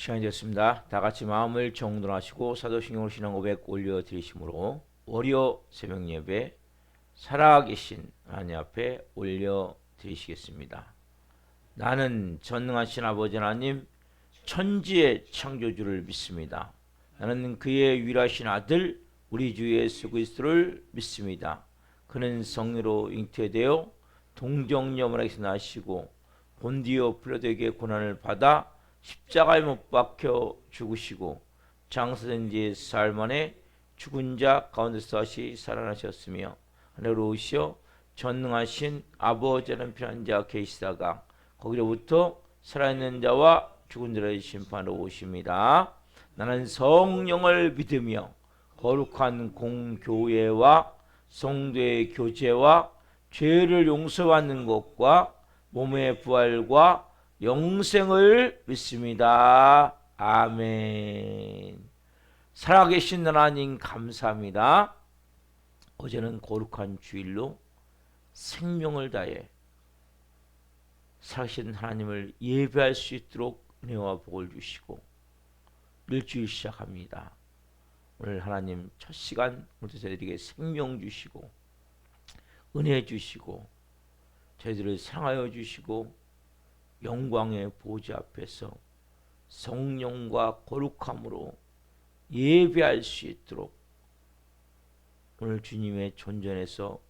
시간이 됐습니다. 다 같이 마음을 정돈하시고 사도신경으로 신앙 고백 올려드리심으로 월요 새벽 예배 살아계신 하나님 앞에 올려드리시겠습니다. 나는 전능하신 아버지 하나님 천지의 창조주를 믿습니다. 나는 그의 유일하신 아들 우리 주 예수 그리스도를 믿습니다. 그는 성령으로 잉태되어 동정녀문에게서 나시고 본디오 필라도에게 고난을 받아 십자가에 못 박혀 죽으시고 장사된 지 사흘 만에 죽은 자 가운데서 다시 살아나셨으며 하늘로 오시어 전능하신 아버지라는 편한 자 계시다가 거기로부터 살아있는 자와 죽은 자를 심판하러 오십니다. 나는 성령을 믿으며 거룩한 공교회와 성도의 교제와 죄를 용서받는 것과 몸의 부활과 영생을 믿습니다. 아멘. 살아계신 하나님 감사합니다. 어제는 거룩한 주일로 생명을 다해 살아계신 하나님을 예배할 수 있도록 은혜와 복을 주시고 일주일 시작합니다. 오늘 하나님 첫 시간 오늘 저희들에게 생명 주시고 은혜 주시고 저희들을 사랑하여 주시고 영광의 보좌 앞에서 성령과 거룩함으로 예배할 수 있도록 오늘 주님의 존전에서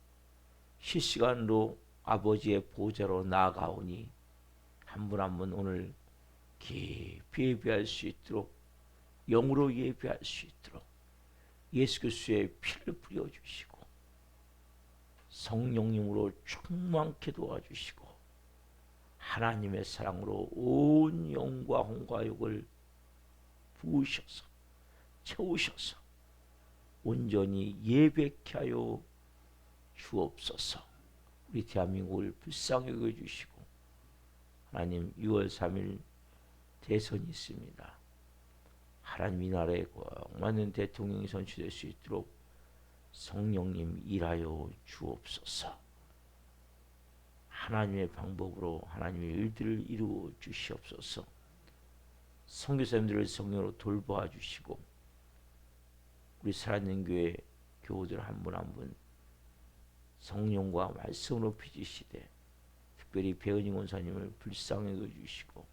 실시간으로 아버지의 보좌로 나아가오니 한 분 한 분 오늘 깊이 예배할 수 있도록 영으로 예배할 수 있도록 예수 그리스도의 피를 뿌려주시고 성령님으로 충만케 도와주시고 하나님의 사랑으로 온 영과 혼과 육을 부으셔서 채우셔서 온전히 예배케 하여 주옵소서. 우리 대한민국을 불쌍히 여겨주시고 하나님 6월 3일 대선이 있습니다. 하나님 이 나라에 꼭 맞는 대통령이 선출될 수 있도록 성령님 일하여 주옵소서. 하나님의 방법으로 하나님의 일들을 이루어 주시옵소서. 선교사님들을 성령으로 돌보아 주시고 우리 살아있는 교회 교우들 한 분 한 분 성령과 말씀으로 빚으시되 특별히 배은희 권사님을 불쌍히 여겨주시고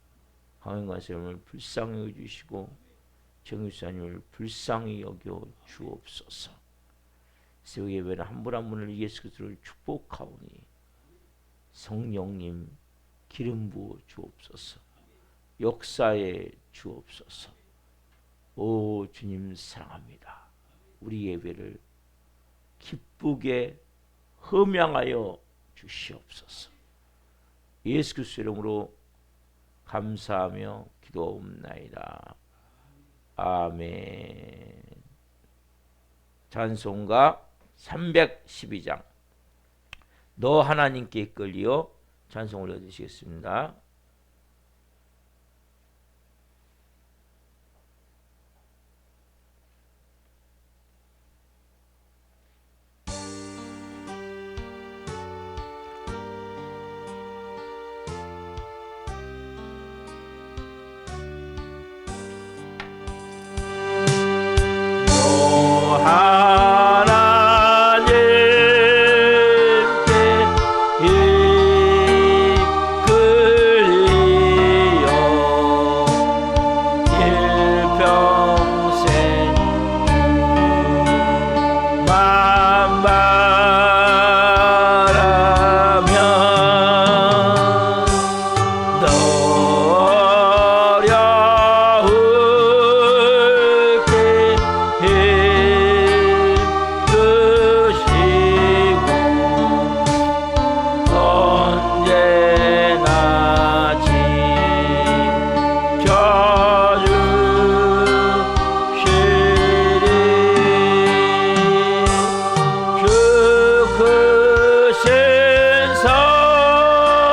강현 권사님을 불쌍히 여겨주시고 정유사님을 불쌍히 여겨 주옵소서. 새벽 예배는 한 분 한 분을 예수 그리스도를 축복하오니 성령님 기름 부어 주옵소서. 역사에 주옵소서. 오 주님 사랑합니다. 우리 예배를 기쁘게 흠양하여 주시옵소서. 예수 그리스도 이름으로 감사하며 기도옵나이다. 아멘. 찬송가 312장 너 하나님께 이끌리어 찬송 올려주시겠습니다. 주 크신 사랑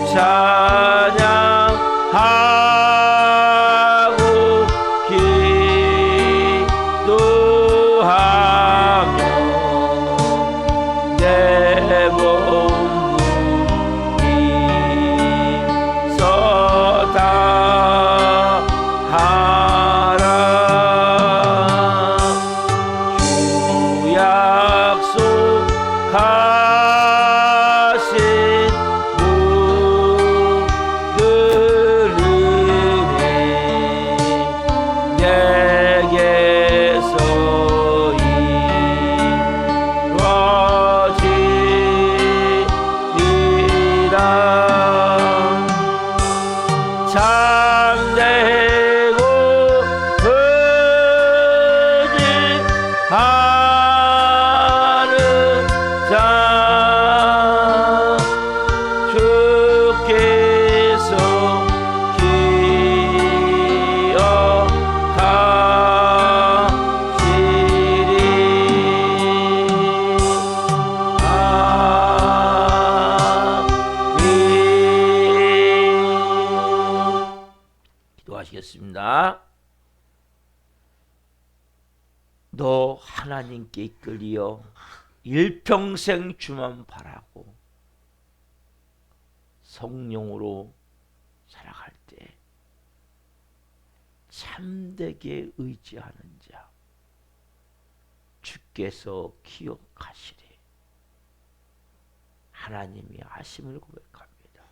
찬양하고 기도하며 내 몸 힘써 다하라. 주 약속하신 모든 은혜 내게서 이루어지리라. 참되고 흐지 않은 자 주께서 기억하시리. 아멘. 기도하시겠습니다. 너 하나님께 이끌리어 일평생 주만 바라고 성령으로 살아갈 때 참되게 의지하는 자 주께서 기억하시리. 하나님이 아심을 고백합니다.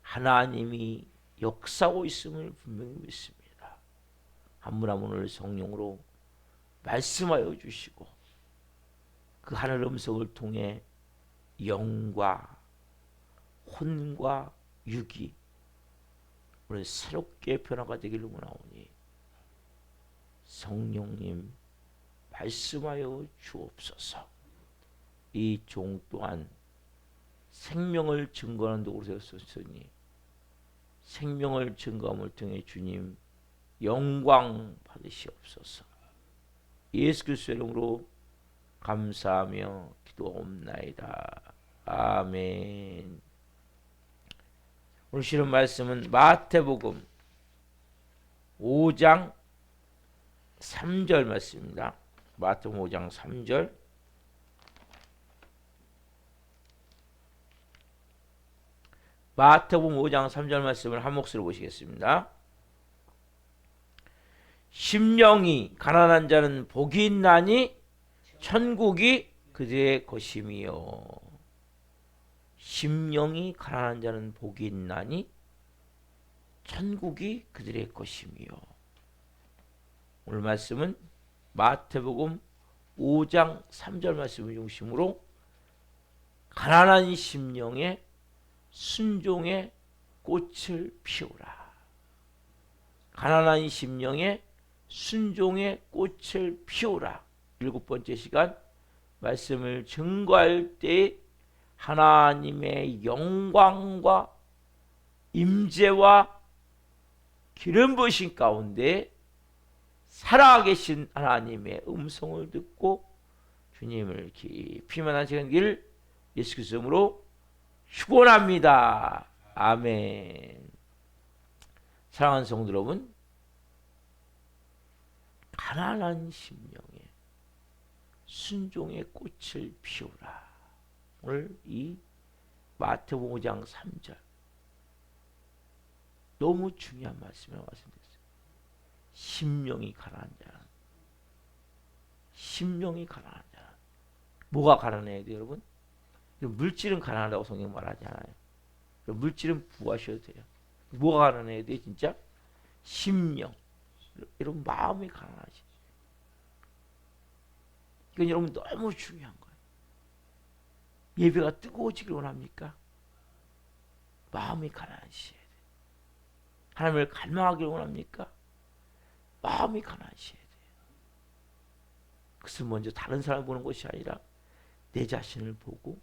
하나님이 역사하고 있음을 분명히 믿습니다. 한 분 한 분을 성령으로 말씀하여 주시고 그 하늘 음성을 통해 영과 혼과 육이 오늘 새롭게 변화가 되기를 원하오니 성령님 말씀하여 주옵소서. 이 종 또한 생명을 증거하는 도구로 세웠으니 생명을 증거함을 통해 주님 영광 받으시옵소서. 예수 그리스도의 이름으로 감사하며 기도옵나이다. 아멘. 오늘 실은 말씀은 마태복음 5장 3절 말씀입니다. 마태복음 5장 3절. 마태복음 5장 3절 말씀을 한 목소리로 보시겠습니다. 심령이 가난한 자는 복이 있나니 천국이 그들의 것임이요. 심령이 가난한 자는 복이 있나니 천국이 그들의 것임이요. 오늘 말씀은 마태복음 5장 3절 말씀을 중심으로 가난한 심령에 순종의 꽃을 피우라. 가난한 심령에 순종의 꽃을 피우라. 7번째 시간 말씀을 증거할 때 하나님의 영광과 임재와 기름 부으신 가운데 살아계신 하나님의 음성을 듣고 주님을 깊이 만나시는 길 예수 그리스도 이름으로 축원합니다. 아멘. 사랑하는 성도 여러분, 가난한 심령에 순종의 꽃을 피우라. 오늘 이 마태복음 5장 3절 너무 중요한 말씀이라고 말씀드렸어요. 심령이 가난한 자는, 심령이 가난한 자는 뭐가 가난해야 돼요, 여러분? 물질은 가난하다고 성경 말하지 않아요. 물질은 부하셔도 돼요. 뭐가 가난해야 돼, 진짜? 심령. 여러분 마음이 가난하지. 이건 여러분 너무 중요한 거예요. 예배가 뜨거워지길 원합니까? 마음이 가난하셔야 돼요. 하나님을 갈망하길 원합니까? 마음이 가난하셔야 돼요. 그것은 먼저 다른 사람을 보는 것이 아니라 내 자신을 보고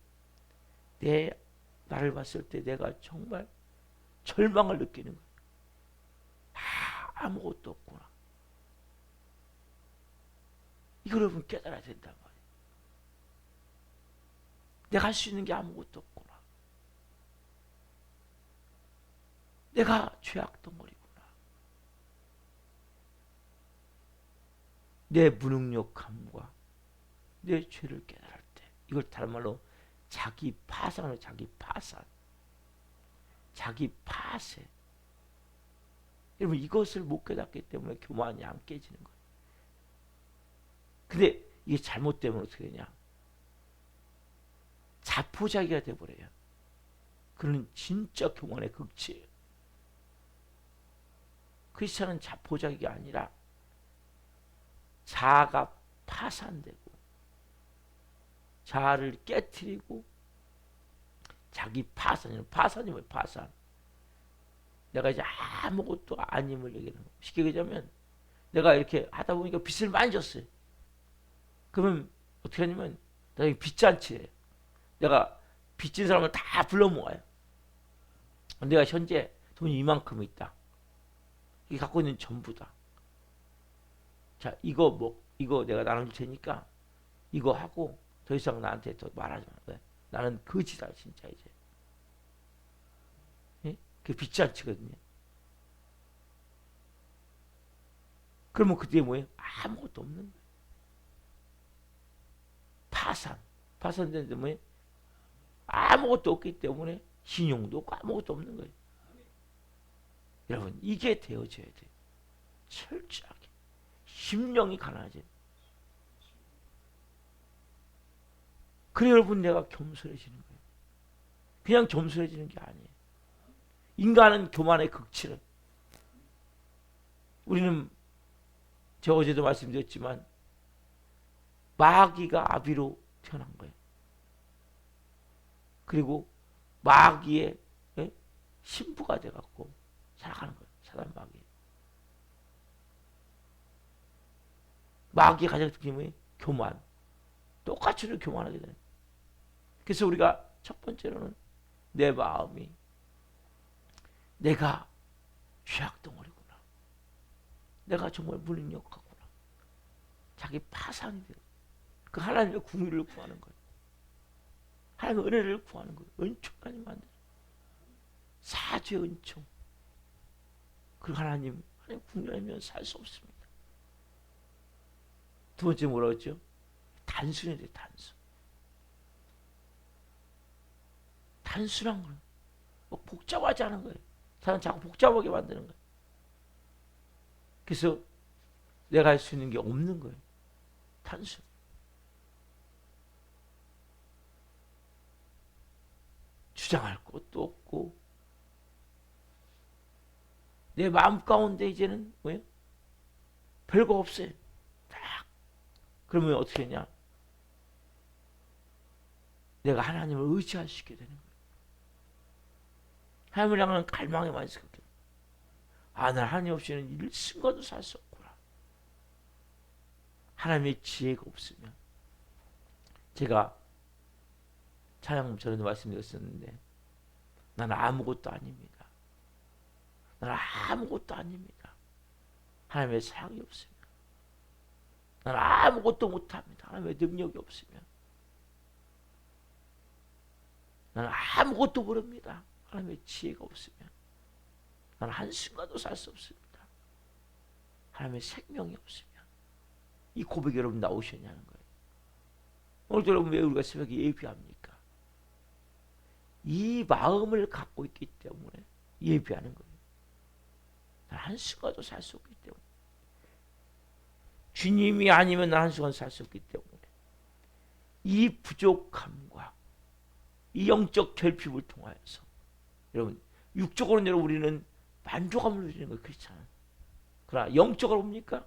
나를 봤을 때 내가 정말 절망을 느끼는 거예요. 아무것도 없구나. 이걸 여러분 깨달아야 된단 말이에요. 내가 할 수 있는 게 아무것도 없구나. 내가 죄악 덩어리구나. 내 무능력함과 내 죄를 깨달을 때, 이걸 다른 말로 자기 파산으로, 자기 파산, 자기 파쇄. 여러분, 이것을 못 깨닫기 때문에 교만이 안 깨지는 거예요. 근데 이게 잘못되면 어떻게 되냐? 자포자기가 돼버려요. 그는 진짜 교만의 극치예요. 크리스찬은 자포자기가 아니라 자아가 파산되고 자아를 깨트리고 자기 파산이 뭐예요? 파산. 내가 이제 아무것도 아님을 얘기하는 거예요. 쉽게 얘기하자면 내가 이렇게 하다 보니까 빚을 많이 졌어요. 그러면 어떻게 하냐면 나중에 빚잔치래요. 내가 빚진 사람을 다 불러 모아요. 내가 현재 돈이 이만큼 있다. 이게 갖고 있는 전부다. 자, 이거 내가 나눠줄 테니까 이거 하고 더 이상 나한테 더 말하지 마. 왜? 나는 거지다 진짜 이제. 예? 그게 빚잔치거든요. 그러면 그때 뭐예요? 아무것도 없는 거예요. 파산되는데 뭐예요? 아무것도 없기 때문에 신용도 없고 아무것도 없는 거예요. 여러분, 이게 되어져야 돼요. 철저하게. 심령이 가난해져요. 그래 여러분, 내가 겸손해지는 거예요. 그냥 겸손해지는 게 아니에요. 인간은 교만의 극치를, 우리는 제가 어제도 말씀드렸지만 마귀가 아비로 태어난 거예요. 그리고 마귀의 신부가 돼갖고 살아가는 거예요. 사단 마귀. 마귀의 가장 특징이 뭐예요? 교만. 똑같이 교만하게 되는 거예요. 그래서 우리가 첫 번째로는 내 마음이 내가 죄악덩어리구나. 내가 정말 무능력하구나. 자기 파산이 돼요. 그 하나님의 궁유를 구하는 거예요. 하나님의 은혜를 구하는 거예요. 은총하니 만드는 사죄의 은총. 그리고 하나님 궁유하면 살 수 없습니다. 두 번째 뭐라고 했죠? 단순해야 돼요. 단순한 거예요. 뭐 복잡하지 않은 거예요. 사람 자꾸 복잡하게 만드는 거예요. 그래서 내가 할 수 있는 게 없는 거예요. 단순. 주장할 것도 없고 내 마음 가운데 이제는 뭐예요? 별거 없어요. 딱. 그러면 어떻게 했냐? 내가 하나님을 의지할 수 있게 되는 거예요. 하나님을 향하는 갈망에만 있을 거예요. 난 하나님 없이는 일순간도 살 수 없구나. 하나님의 지혜가 없으면, 제가 찬양 전에도 말씀드렸었는데, 나는 아무것도 아닙니다. 나는 아무것도 아닙니다. 하나님의 사랑이 없으면, 나는 아무것도 못합니다. 하나님의 능력이 없으면, 나는 아무것도 모릅니다. 하나님의 지혜가 없으면, 나는 한순간도 살 수 없습니다. 하나님의 생명이 없으면. 이 고백이 여러분 나오셨냐는 거예요. 오늘도 여러분 왜 우리가 새벽에 예배합니까? 이 마음을 갖고 있기 때문에 예배하는 거예요. 나는 한순간도 살 수 없기 때문에. 주님이 아니면 난 한순간 살 수 없기 때문에. 이 부족함과 이 영적 결핍을 통하여서 여러분, 육적으로는 여러분 우리는 만족감을 누리는 거예요. 크리스찬은. 그러나 영적으로 뭡니까?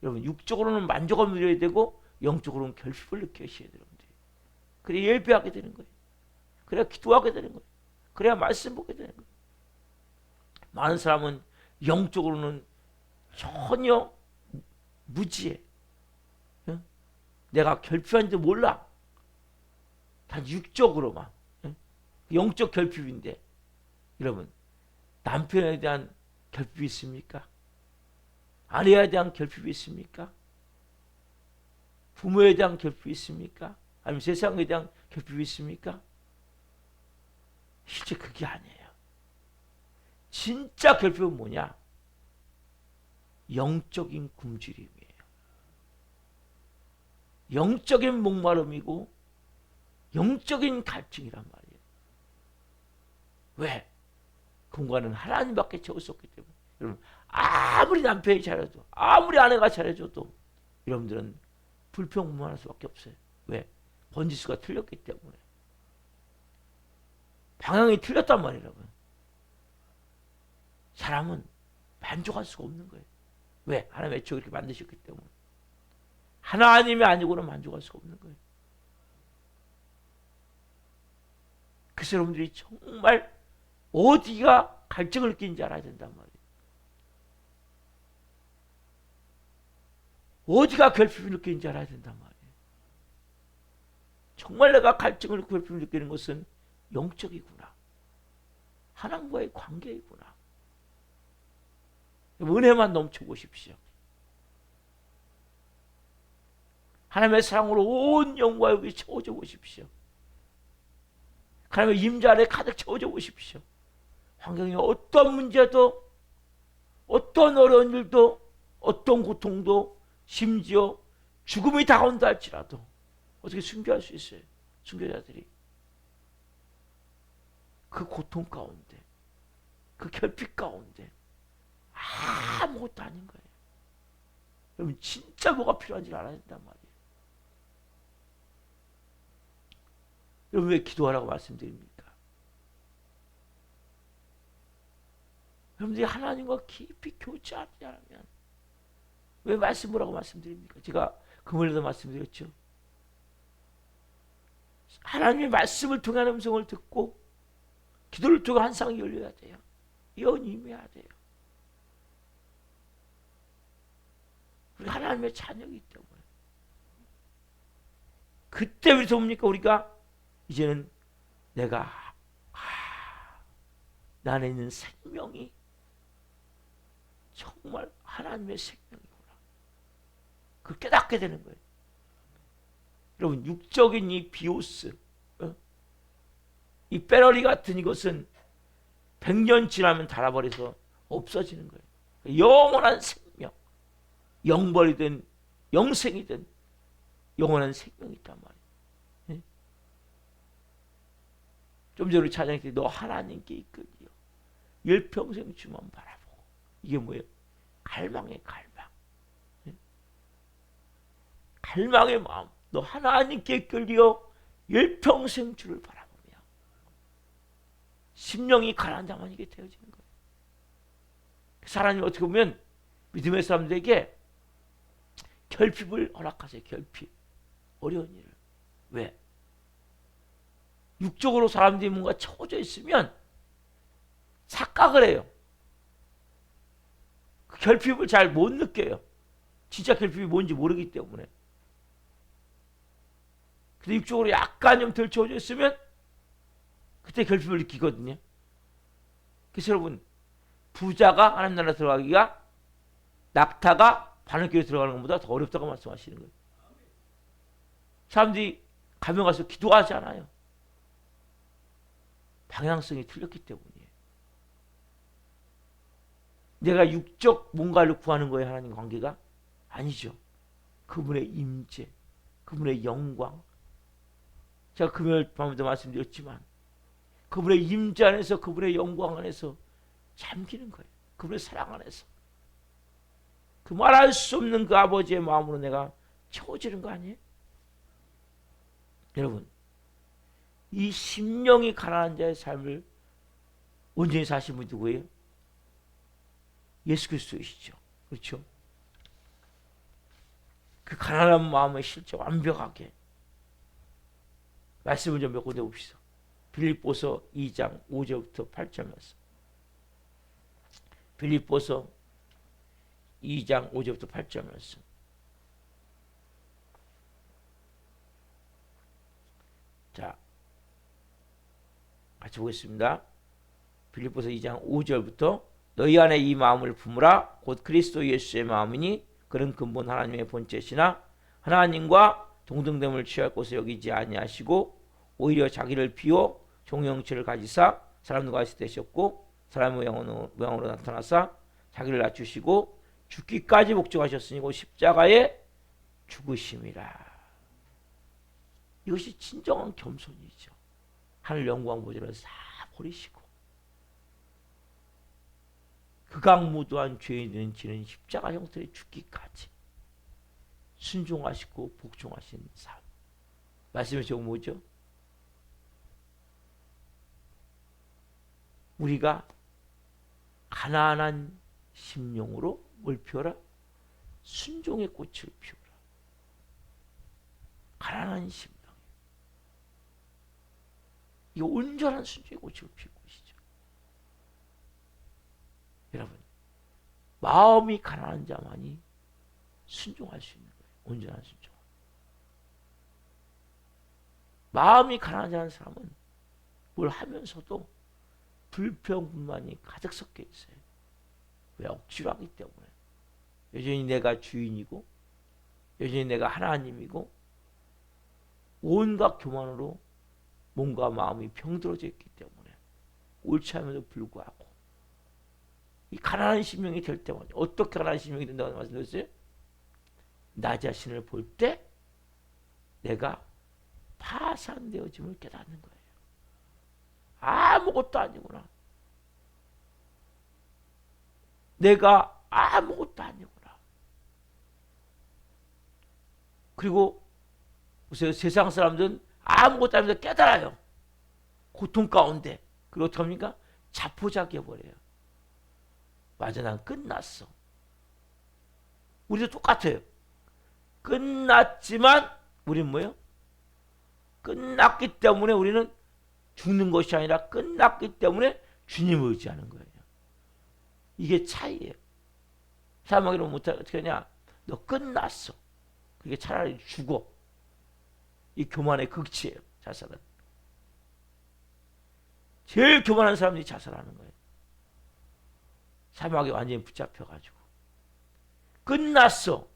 여러분, 육적으로는 만족감을 누려야 되고 영적으로는 결핍을 느끼셔야 돼요. 그래야 예배하게 되는 거예요. 그래야 기도하게 되는 거예요. 그래야 말씀 보게 되는 거예요. 많은 사람은 영적으로는 전혀 무지해. 내가 결핍한지 몰라. 단 육적으로만. 영적 결핍인데, 여러분, 남편에 대한 결핍이 있습니까? 아내에 대한 결핍이 있습니까? 부모에 대한 결핍이 있습니까? 아니면 세상에 대한 결핍이 있습니까? 실제 그게 아니에요. 진짜 결핍은 뭐냐? 영적인 굶주림이에요. 영적인 목마름이고 영적인 갈증이란 말이에요. 왜? 공간은 하나님밖에 채울 수 없기 때문에. 여러분, 아무리 남편이 잘해도, 아무리 아내가 잘해줘도 여러분들은 불평불만할 수밖에 없어요. 왜? 번지수가 틀렸기 때문에. 방향이 틀렸단 말이에요, 여러분. 사람은 만족할 수가 없는 거예요. 왜? 하나님의 애초에 이렇게 만드셨기 때문에. 하나님이 아니고는 만족할 수가 없는 거예요. 그래서 여러분들이 정말 어디가 갈증을 느끼는지 알아야 된단 말이에요. 어디가 결핍을 느끼는지 알아야 된단 말이에요. 정말 내가 갈증을, 결핍을 느끼는 것은 영적이구나. 하나님과의 관계이구나. 은혜만 넘쳐보십시오. 하나님의 사랑으로 온 영과 여기 채워져 보십시오. 하나님의 임자 안에 가득 채워져 보십시오. 환경이 어떤 문제도, 어떤 어려운 일도, 어떤 고통도, 심지어 죽음이 다가온다 할지라도 어떻게 순교할 수 있어요? 순교자들이. 그 고통 가운데, 그 결핍 가운데 아무것도 아닌 거예요. 여러분 진짜 뭐가 필요한지 알아야 된단 말이에요. 여러분 왜 기도하라고 말씀드립니까? 여러분들이 하나님과 깊이 교제하지 않으면 왜 말씀을 하고 말씀드립니까? 제가 금요일에도 말씀드렸죠. 하나님의 말씀을 통한 음성을 듣고 기도를 통해 한 쌍이 열려야 돼요. 연임해야 돼요. 우리 하나님의 자녀이기 때문에. 그때부터 뭡니까? 우리가 이제는 내가 나 안에 있는 생명이 정말 하나님의 생명이구나. 그걸 깨닫게 되는 거예요. 여러분 육적인 이 비오스, 이 빼러리 같은 이것은 100년 지나면 닳아버려서 없어지는 거예요. 영원한 생명, 영벌이든 영생이든 영원한 생명이 있단 말이에요. 네? 좀 전에 찬양했더니 너 하나님께 이끌리요. 일평생 주만 바라보고. 이게 뭐예요? 갈망의 갈망. 네? 갈망의 마음. 너 하나님께 이끌리요. 일평생 주를 바라보며 심령이 가라앉아만 이게 되어지는 거예요. 하나님 어떻게 보면 믿음의 사람들에게 결핍을 허락하세요. 결핍. 어려운 일을. 왜? 육적으로 사람들이 뭔가 채워져 있으면 착각을 해요. 그 결핍을 잘 못 느껴요. 진짜 결핍이 뭔지 모르기 때문에. 근데 육적으로 약간 좀 덜 채워져 있으면 그때 결핍을 느끼거든요. 그래서 여러분 부자가 하나님 나라 들어가기가 낙타가 바늘길에 들어가는 것보다 더 어렵다고 말씀하시는 거예요. 사람들이 가면 가서 기도하지 않아요. 방향성이 틀렸기 때문이에요. 내가 육적 뭔가를 구하는 거예요. 하나님 관계가? 아니죠. 그분의 임재, 그분의 영광. 제가 금요일 밤에도 말씀드렸지만 그분의 임재 안에서, 그분의 영광 안에서 잠기는 거예요. 그분의 사랑 안에서. 그 말할 수 없는 그 아버지의 마음으로 내가 채워지는 거 아니에요? 여러분 이 심령이 가난한 자의 삶을 온전히 사신 분이 누구예요? 예수 그리스도이시죠. 그렇죠? 그 가난한 마음의 실제 완벽하게 말씀을 좀 몇 군데 봅시다. 빌립보서 2장 5절부터 8절 말씀. 빌립보서 2장 5절부터 8절 말씀. 자, 같이 보겠습니다. 빌립보서 2장 5절부터 너희 안에 이 마음을 품으라. 곧 그리스도 예수의 마음이니 그런 근본 하나님의 본체시나 하나님과 동등됨을 취할 것을 여기지 아니하시고 오히려 자기를 비워 종형체를 가지사 사람들과 같이 되셨고 사람의 모양으로 나타나사 자기를 낮추시고 죽기까지 목적하셨으니 곧 십자가에 죽으심이라. 이것이 진정한 겸손이죠. 하늘 영광 보좌를 다 버리시고 극악무도한 죄인은 지는 십자가 형태의 죽기까지 순종하시고 복종하신 삶. 말씀이 저거 뭐죠? 우리가 가난한 심령으로 뭘 피워라? 순종의 꽃을 피우라. 가난한 심령. 이 온전한 순종의 꽃을 피우고 계시죠. 여러분, 마음이 가난한 자만이 순종할 수 있는 거예요. 온전한 순종. 마음이 가난한 사람은 뭘 하면서도 불평불만이 가득 섞여 있어요. 왜? 억지로 하기 때문에. 여전히 내가 주인이고 여전히 내가 하나님이고 온갖 교만으로 몸과 마음이 병들어져 있기 때문에 옳지 않음에도 불구하고 이 가난한 심령이 될 때마다 어떻게 가난한 심령이 된다고 말씀드렸어요? 나 자신을 볼 때 내가 파산되어짐을 깨닫는 거예요. 아무것도 아니구나. 내가 아무것도 아니구나. 그리고 보세요. 세상 사람들은 아무것도 아니면서 깨달아요. 고통 가운데. 그리고 어떻게 합니까? 자포자기해버려요. 맞아, 난 끝났어. 우리도 똑같아요. 끝났지만 우리는 뭐예요? 끝났기 때문에 우리는 죽는 것이 아니라 끝났기 때문에 주님을 의지하는 거예요. 이게 차이예요. 사람에게는 어떻게 하냐? 너 끝났어. 그게 차라리 죽어. 이 교만의 극치예요. 자살은. 제일 교만한 사람들이 자살하는 거예요. 사막에 완전히 붙잡혀가지고. 끝났어.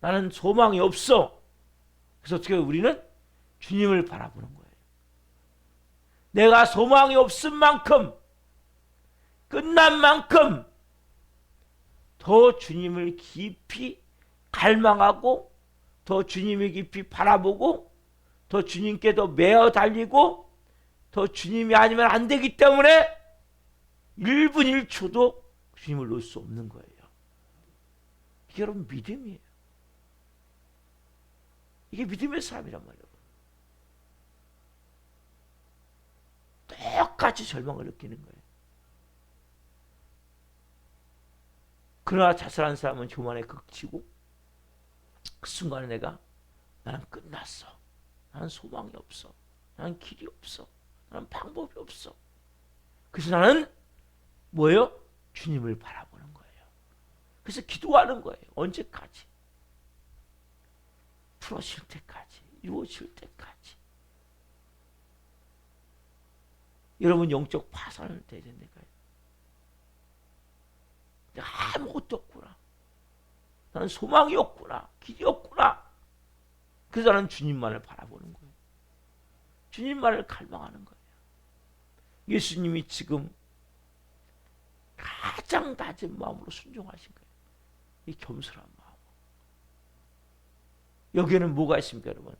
나는 소망이 없어. 그래서 어떻게 우리는 주님을 바라보는 거예요. 내가 소망이 없은 만큼, 끝난 만큼 더 주님을 깊이 갈망하고 더 주님을 깊이 바라보고 더 주님께 더 매어 달리고 더 주님이 아니면 안 되기 때문에 1분 1초도 주님을 놓을 수 없는 거예요. 이게 여러분 믿음이에요. 이게 믿음의 삶이란 말이에요. 똑같이 절망을 느끼는 거예요. 그러나 자살한 사람은 교만에 극치고 그 순간에 나는 끝났어. 나는 소망이 없어. 나는 길이 없어. 나는 방법이 없어. 그래서 나는 뭐예요? 주님을 바라보는 거예요. 그래서 기도하는 거예요. 언제까지? 풀어질 때까지. 이루어질 때까지. 여러분 영적 파산을 돼야 된다니까요. 아무것도 없구나. 나는 소망이 없구나. 길이 없구나. 그래서 나는 주님만을 바라보는 거예요. 주님만을 갈망하는 거예요. 예수님이 지금 가장 낮은 마음으로 순종하신 거예요. 이 겸손한 마음. 여기에는 뭐가 있습니까, 여러분?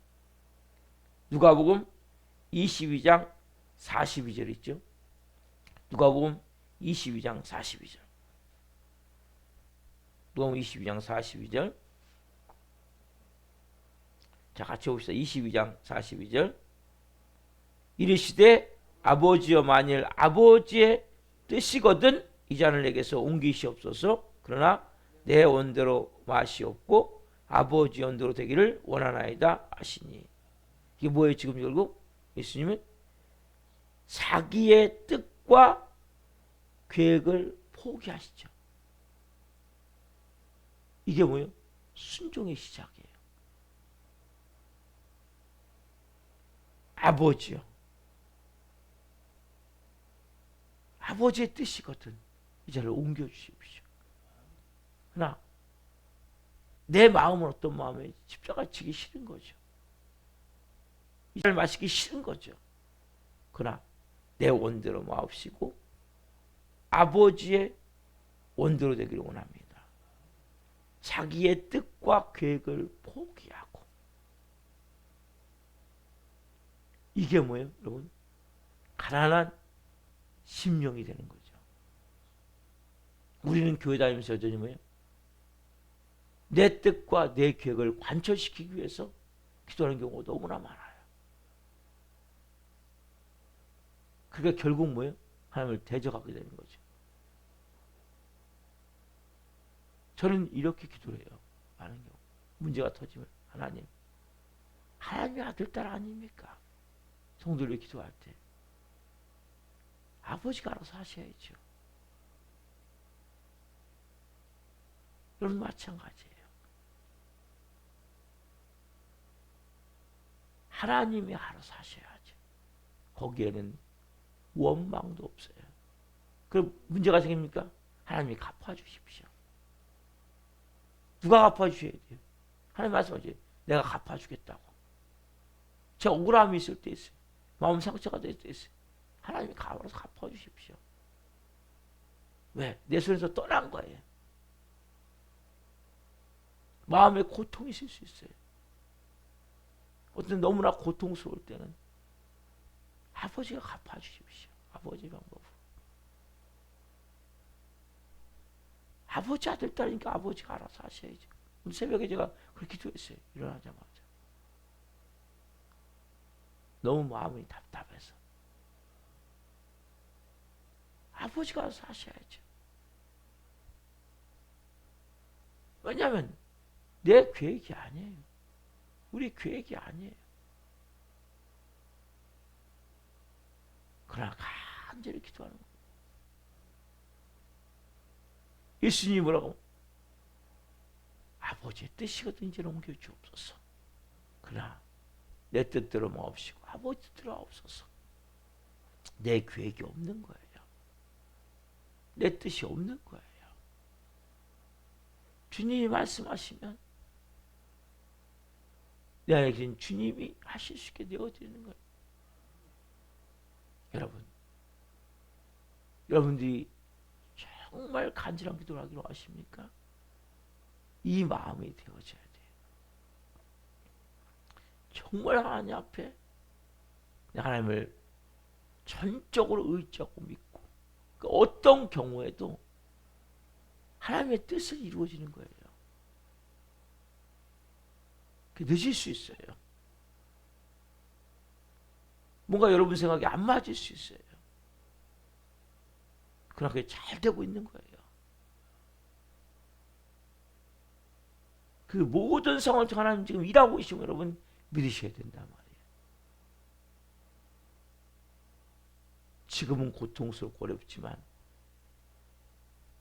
누가복음 22장 42절 있죠? 누가복음 22장 42절. 누가복음 22장 42절. 자, 같이 봅시다. 22장 42절. 이르시되 아버지여 만일 아버지의 뜻이거든 이 잔을 내게서 옮기시옵소서. 그러나 내 원대로 마시옵고 아버지 원대로 되기를 원하나이다 하시니. 이게 뭐예요? 지금 결국 예수님은 자기의 뜻과 계획을 포기하시죠. 이게 뭐예요? 순종의 시작이에요. 아버지요. 아버지의 뜻이거든 이 자를 옮겨주십시오. 그러나 내 마음은 어떤 마음에 십자가 지기 싫은 거죠. 이 잔을 마시기 싫은 거죠. 그러나 내 원대로 마옵시고 아버지의 원대로 되기를 원합니다. 자기의 뜻과 계획을 포기하고. 이게 뭐예요, 여러분? 가난한 심령이 되는 거죠. 우리는 교회 다니면서 여전히 뭐예요? 내 뜻과 내 계획을 관철시키기 위해서 기도하는 경우가 너무나 많아요. 그게 결국 뭐예요? 하나님을 대적하게 되는 거죠. 저는 이렇게 기도해요. 많은 경우. 문제가 터지면 하나님의 아들 딸 아닙니까? 성도들이 기도할 때 아버지가 알아서 하셔야죠. 여러분 마찬가지예요. 하나님이 알아서 하셔야죠. 거기에는 원망도 없어요. 그럼 문제가 생깁니까? 하나님이 갚아주십시오. 누가 갚아주셔야 돼요? 하나님 말씀하죠. 내가 갚아주겠다고. 제 억울함이 있을 때 있어요. 마음 상처가 될 때 있어요. 하나님이 알아서 갚아주십시오. 왜? 내 손에서 떠난 거예요. 마음에 고통이 있을 수 있어요. 어떤 너무나 고통스러울 때는 아버지가 갚아주십시오. 아버지 방법으로. 아버지 아들 딸이니까 아버지가 알아서 하셔야죠. 오늘 새벽에 제가 그렇게 기도했어요. 일어나자마자. 너무 마음이 답답해서. 아버지가 알아서 하셔야죠. 왜냐하면 내 계획이 아니에요. 우리 계획이 아니에요. 그러나 간절히 기도하는 거예요. 예수님이 뭐라고? 아버지의 뜻이거든 이제는 옮겨주옵소서. 그러나 내 뜻대로 마옵시고 아버지 뜻대로 하옵소서. 내 계획이 없는 거예요. 내 뜻이 없는 거예요. 주님이 말씀하시면 내 안에 계신 주님이 하실 수 있게 되어지는 거예요. 여러분들이 정말 간절한 기도를 하기로 하십니까? 이 마음이 되어져야 돼요. 정말 하나님 앞에 하나님을 전적으로 의지하고 믿고 어떤 경우에도 하나님의 뜻을 이루어지는 거예요. 늦을 수 있어요. 뭔가 여러분 생각이 안 맞을 수 있어요. 그러나 그게 잘 되고 있는 거예요. 그 모든 상황을 통해 하나님 지금 일하고 계시면 여러분 믿으셔야 된단 말이에요. 지금은 고통스럽고 어렵지만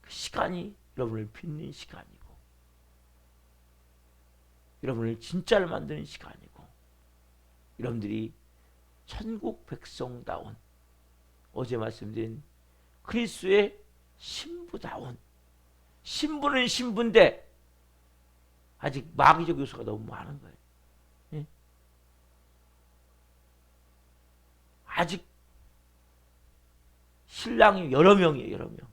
그 시간이 여러분을 빚는 시간이고 여러분을 진짜를 만드는 시간이고 여러분들이 천국 백성다운 어제 말씀드린 그리스도의 신부다운 신부는 신부인데 아직 마귀적 요소가 너무 많은 거예요. 예? 아직 신랑이 여러 명이에요. 여러 명.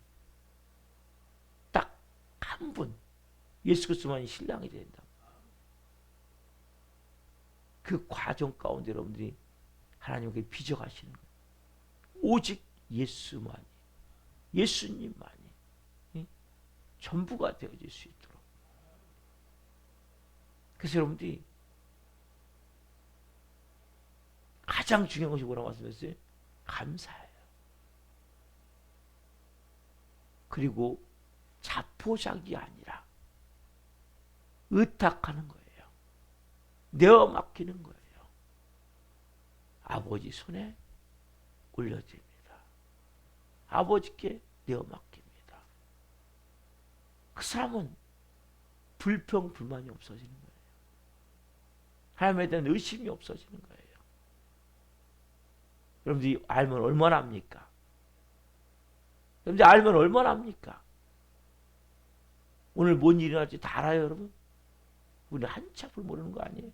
딱 한 분. 예수 그리스도만이 신랑이 된다. 그 과정 가운데 여러분들이 하나님께 빚어가시는 거예요. 오직 예수만이, 예수님만이 전부가 되어질 수 있도록. 그래서 여러분들이 가장 중요한 것이 뭐라고 말씀했어요? 감사해요. 그리고 자포자기 아니라 의탁하는 거예요. 내어 맡기는 거예요. 아버지 손에 올려드립니다. 아버지께 내어 맡깁니다. 그 사람은 불평, 불만이 없어지는 거예요. 하나님에 대한 의심이 없어지는 거예요. 여러분들이 알면 얼마나 합니까? 여러분들이 알면 얼마나 합니까? 오늘 뭔 일이 날지 다 알아요, 여러분? 우리 한치 앞을 모르는 거 아니에요?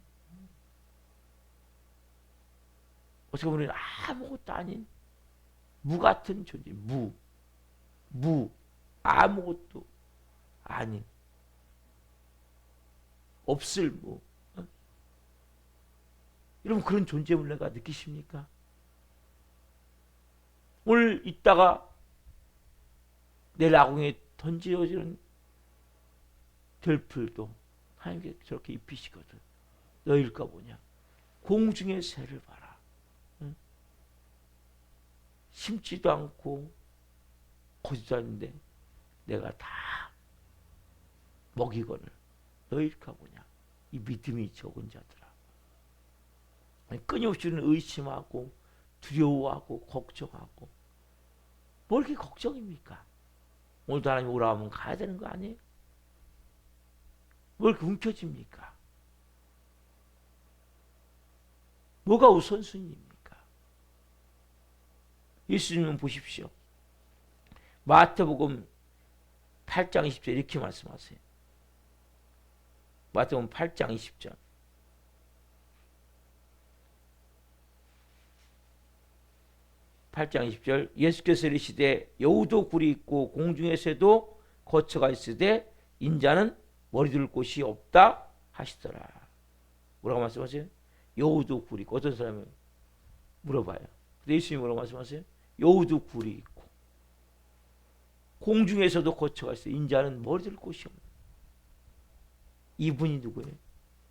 어떻게 보면 아무것도 아닌 무 같은 존재, 무, 아무것도 아닌, 없을 무. 어? 여러분 그런 존재임을 내가 느끼십니까? 오늘 있다가 내일 아궁에 던져지는 들풀도 하나님께 저렇게 입히시거든. 너일까 보냐. 공중의 새를 봐라. 응? 심지도 않고 거지도 않는데 내가 다 먹이거늘. 너일까 보냐. 이 믿음이 적은 자들아. 끊임없이 의심하고 두려워하고 걱정하고. 뭘 이렇게 걱정입니까? 오늘도 하나님 오라 하면 가야 되는 거 아니에요? 뭘 이렇게 움켜집니까? 뭐가 우선순위입니까? 예수님은 보십시오. 마태복음 8장 20절 이렇게 말씀하세요. 마태복음 8장 20절. 예수께서 이르시되 여우도 굴이 있고 공중의 새도 거처가 있으되 인자는 머리 둘 곳이 없다 하시더라. 뭐라고 말씀하세요? 여우도 굴이 있고. 어떤 사람이 물어봐요. 예수님이 뭐라고 말씀하세요? 여우도 굴이 있고 공중에서도 거처가 있어요. 인자는 머리 둘 곳이 없는. 이분이 누구예요?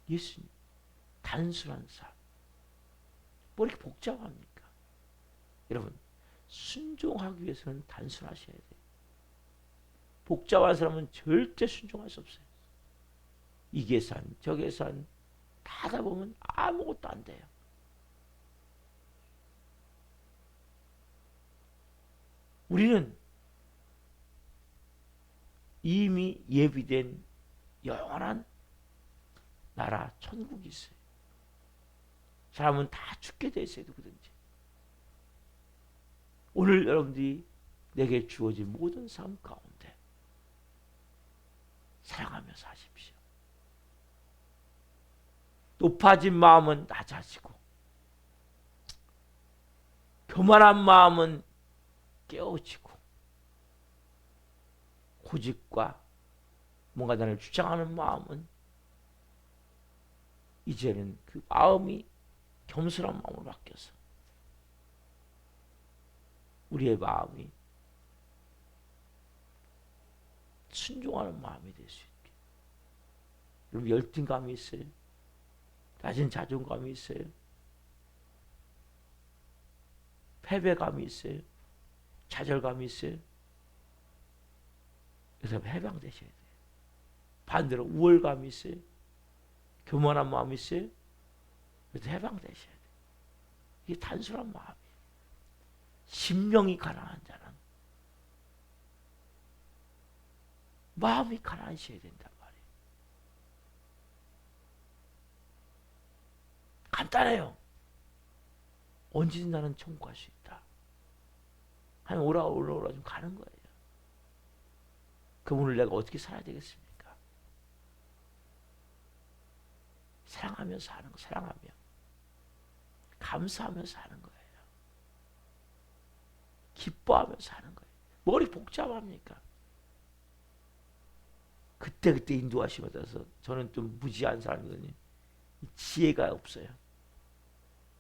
예수님. 단순한 삶. 뭐 이렇게 복잡합니까? 여러분 순종하기 위해서는 단순하셔야 돼요. 복잡한 사람은 절대 순종할 수 없어요. 이 계산 저 계산 다 하다 보면 아무것도 안 돼요. 우리는 이미 예비된 영원한 나라 천국이 있어요. 사람은 다 죽게 돼 있어요. 누구든지. 오늘 여러분들이 내게 주어진 모든 삶 가운데 사랑하며 사십시오. 높아진 마음은 낮아지고 교만한 마음은 깨어지고 고집과 뭔가 나를 주장하는 마음은 이제는 그 마음이 겸손한 마음으로 바뀌어서 우리의 마음이 순종하는 마음이 될 수 있게. 여러분 열등감이 있어요. 낮은 자존감이 있어요. 패배감이 있어요. 좌절감이 있어요. 그래서 해방되셔야 돼요. 반대로 우월감이 있어요. 교만한 마음이 있어요. 그래서 해방되셔야 돼요. 이게 단순한 마음이에요. 심령이 가난한 자는 마음이 가난하셔야 된단 말이에요. 간단해요. 언제든 나는 천국 갈 수 있다. 하나님 오라 좀 가는 거예요. 그분을 내가 어떻게 살아야 되겠습니까? 사랑하며 사는 거, 사랑하며 감사하며 사는 거예요. 기뻐하며 사는 거예요. 머리 복잡합니까? 그때 인도하심에 따라서 저는 좀 무지한 사람이거든요. 지혜가 없어요.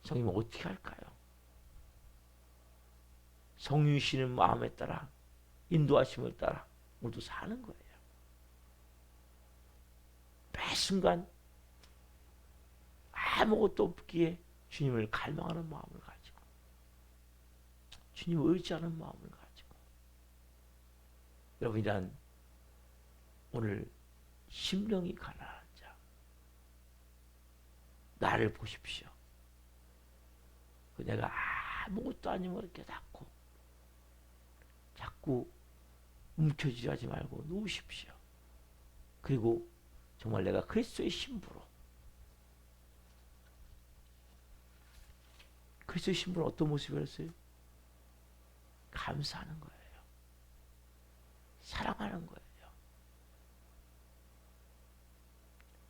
성님은 어떻게 할까요? 성유시는 마음에 따라 인도하심을 따라 오늘도 사는 거예요. 매 순간 아무것도 없기에 주님을 갈망하는 마음을 가지고 주님을 의지하는 마음을 가지고 여러분 이란 오늘 심령이 가난한 자 나를 보십시오. 내가 아무것도 아니면 이렇게 자꾸 움켜쥐지 말고 누우십시오. 그리고 정말 내가 그리스도의 신부로 그리스도의 신부는 어떤 모습이었어요? 감사하는 거예요. 사랑하는 거예요.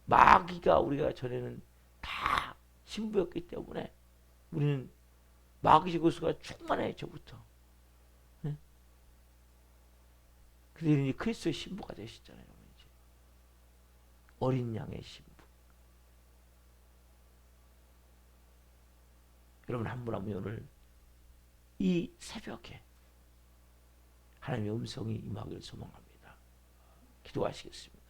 마귀가 우리가 전에는 다 신부였기 때문에 우리는 마귀의 요소가 충만해요. 저부터. 네? 그들이 그리스도의 신부가 되셨잖아요. 이제. 어린 양의 신부. 여러분 한 분 한 분 오늘 이 새벽에 하나님의 음성이 임하기를 소망합니다. 기도하시겠습니다.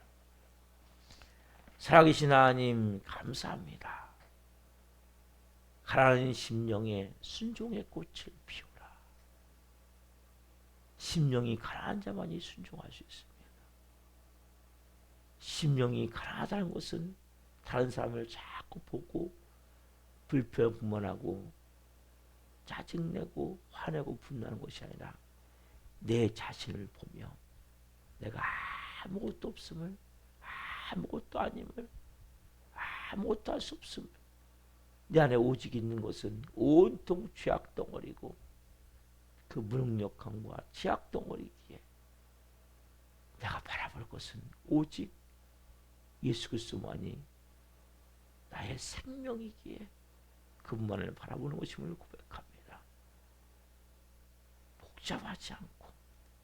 살아계신 하나님 감사합니다. 가라앉은 심령에 순종의 꽃을 피우라. 심령이 가라앉은 자만이 순종할 수 있습니다. 심령이 가라앉다는 것은 다른 사람을 자꾸 보고 불평불만하고 짜증내고 화내고 분노하는 것이 아니라 내 자신을 보며 내가 아무것도 없음을, 아무것도 아님을, 아무것도 할 수 없음을, 내 안에 오직 있는 것은 온통 죄악 덩어리고 그 무능력함과 죄악 덩어리기에 내가 바라볼 것은 오직 예수 그리스도만이 나의 생명이기에 그분만을 바라보는 것임을 고백합니다. 복잡하지 않고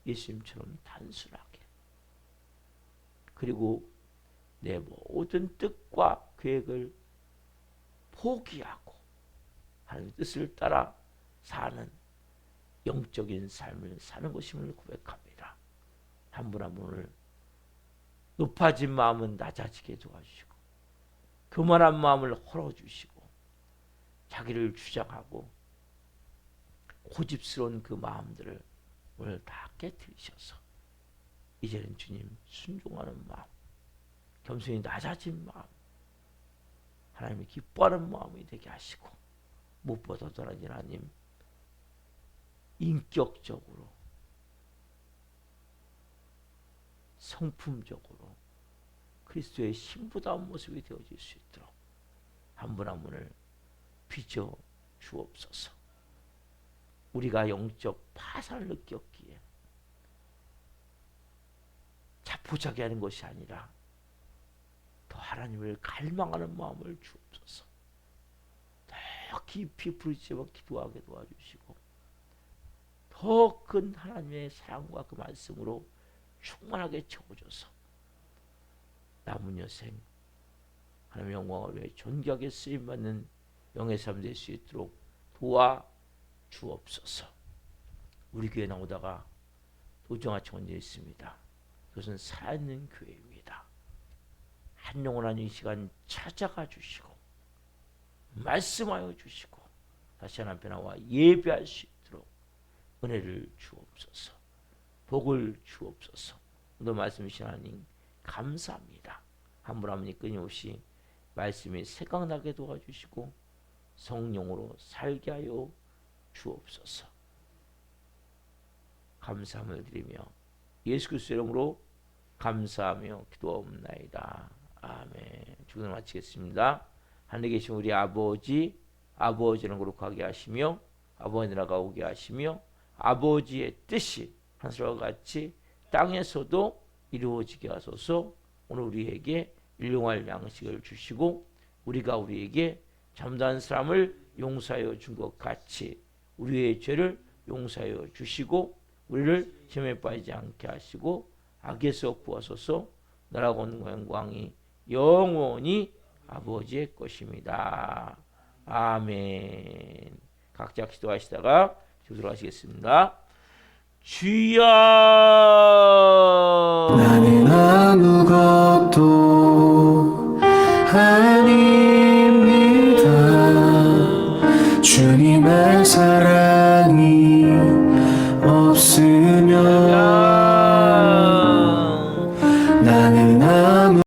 예수님처럼 단순하게, 그리고 내 모든 뜻과 계획을 포기하고 하나님의 뜻을 따라 사는 영적인 삶을 사는 것임을 고백합니다. 한 분 한 분을 높아진 마음은 낮아지게 도와주시고 교만한 마음을 헐어주시고 자기를 주장하고 고집스러운 그 마음들을 오늘 다 깨뜨리셔서 이제는 주님 순종하는 마음, 겸손히 낮아진 마음, 하나님이 기뻐하는 마음이 되게 하시고 무엇보다도 하나님 인격적으로 성품적으로 그리스도의 신부다운 모습이 되어질 수 있도록 한 분 한 분을 빚어 주옵소서. 우리가 영적 파산을 느꼈기에 자포자기하는 것이 아니라 더 하나님을 갈망하는 마음을 주옵소서. 더 깊이 부르짖어 기도하게 도와주시고 더 큰 하나님의 사랑과 그 말씀으로 충만하게 채워줘서 남은 여생 하나님의 영광을 위해 존귀하게 쓰임받는 영의 삶 될 수 있도록 도와주옵소서. 우리 교회 나오다가 도정하치 언제 있습니다. 그것은 살아있는 교회입니다. 한 영혼한 이 시간 찾아가 주시고 말씀하여 주시고 다시 하나님 나와 예배할 수 있도록 은혜를 주옵소서. 복을 주옵소서. 오늘 말씀 주신 하나님 감사합니다. 한 분 한 분이 끊임없이 말씀이 생각나게 도와주시고 성령으로 살게 하여 주옵소서. 감사함을 드리며 예수 그리스도 이름으로 감사하며 기도하옵나이다. 아멘. 주기도 마치겠습니다. 하늘에 계신 우리 아버지, 아버지는 거룩하게 하시며 아버지 나라가 오게 하시며 아버지의 뜻이 하늘과 같이 땅에서도 이루어지게 하소서. 오늘 우리에게 일용할 양식을 주시고 우리가 우리에게 잠자는 사람을 용서하여 준 것 같이 우리의 죄를 용서하여 주시고 우리를 시험에 빠지지 않게 하시고 악에서 구하소서. 나라가 온 영광이 영원히 아버지의 것입니다. 아멘. 각자 기도하시다가 기도를 하시겠습니다. 주여, 나는 아무것도 아닙니다. 주님의 사랑